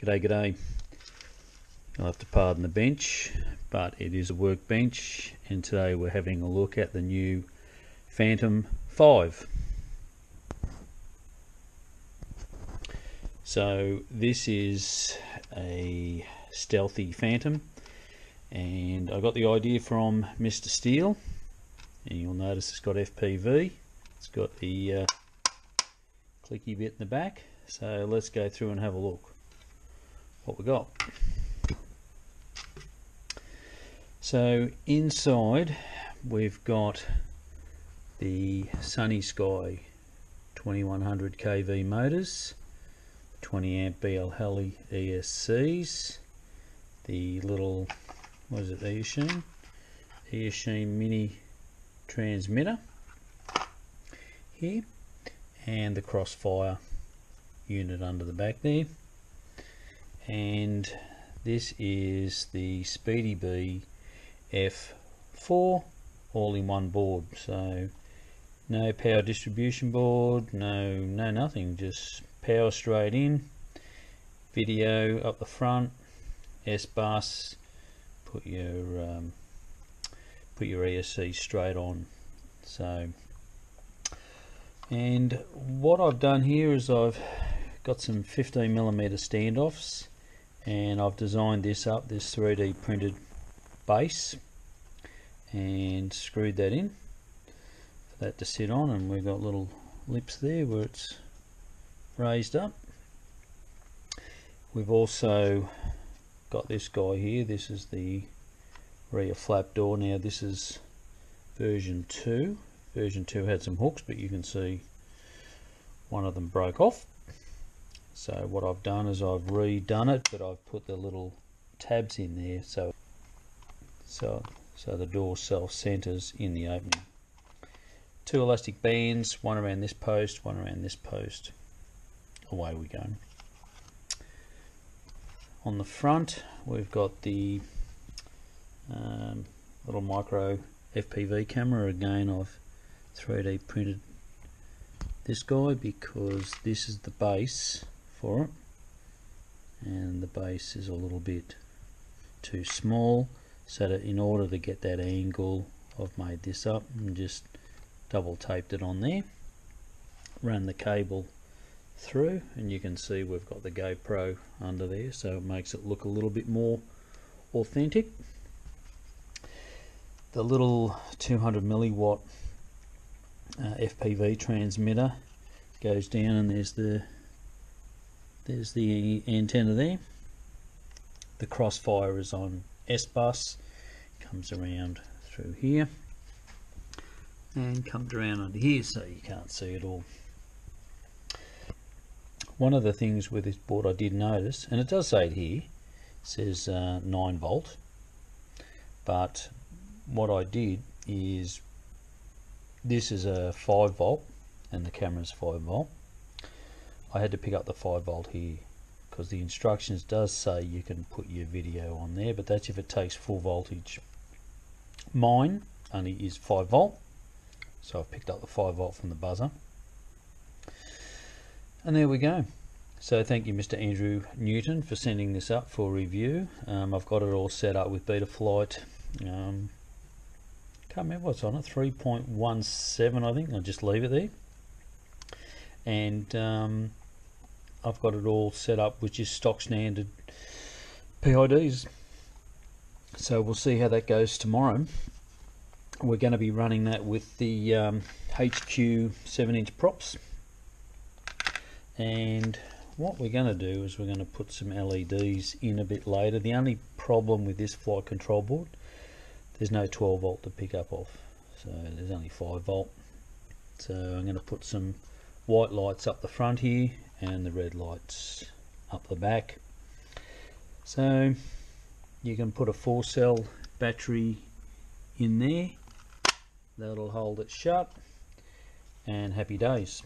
G'day. You'll have to pardon the bench, but it is a workbench, and today we're having a look at the new Fantom 5. So this is a Stealthy Fantom, and I got the idea from Mr. Steele, and you'll notice it's got FPV. It's got the clicky bit in the back. So let's go through and have a look what we got. So inside we've got the SunnySky 2100 kV motors, 20 amp BL Heli ESCs, the little, what is it, Eachine mini transmitter here, and the crossfire unit under the back there. And this is the SpeedyBee F4 all-in-one board. So no power distribution board, no nothing, just power straight in, video up the front, S-bus, put your ESC straight on. So, and what I've done here is I've got some 15mm standoffs, and I've designed this up, this 3D printed base, and screwed that in for that to sit on, and we've got little lips there where it's raised up. We've also got this guy here. This is the rear flap door. Now this is version 2. Version 2 had some hooks, but you can see one of them broke off. So what I've done is I've redone it, but I've put the little tabs in there so the door self-centers in the opening. 2 elastic bands, one around this post, one around this post. Away we go. On the front we've got the little micro FPV camera. Again, I've 3D printed this guy because this is the base for it, and the base is a little bit too small, so that in order to get that angle I've made this up and just double taped it on there, ran the cable through, and you can see we've got the GoPro under there, so it makes it look a little bit more authentic. The little 200 milliwatt FPV transmitter goes down, and there's the antenna there. The crossfire is on S-bus, comes around through here and comes around under here, so you can't see it all. One of the things with this board I did notice, and it does say it here, it says 9 volt, but what I did is, this is a 5 volt and the camera's 5 volt. I had to pick up the 5 volt here because the instructions does say you can put your video on there, but that's if it takes full voltage. Mine only is 5 volt, so I've picked up the 5 volt from the buzzer. And there we go. So thank you, Mr. Andrew Newton, for sending this up for review. I've got it all set up with Betaflight. Can't remember what's on it, 3.17 I think. I'll just leave it there. And I've got it all set up which is stock standard PIDs. So we'll see how that goes tomorrow. We're going to be running that with the HQ 7-inch props. And what we're going to do is we're going to put some LEDs in a bit later. The only problem with this flight control board, there's no 12 volt to pick up off, so there's only 5 volt. So I'm going to put some white lights up the front here and the red lights up the back. So you can put a 4-cell battery in there, that'll hold it shut, and happy days.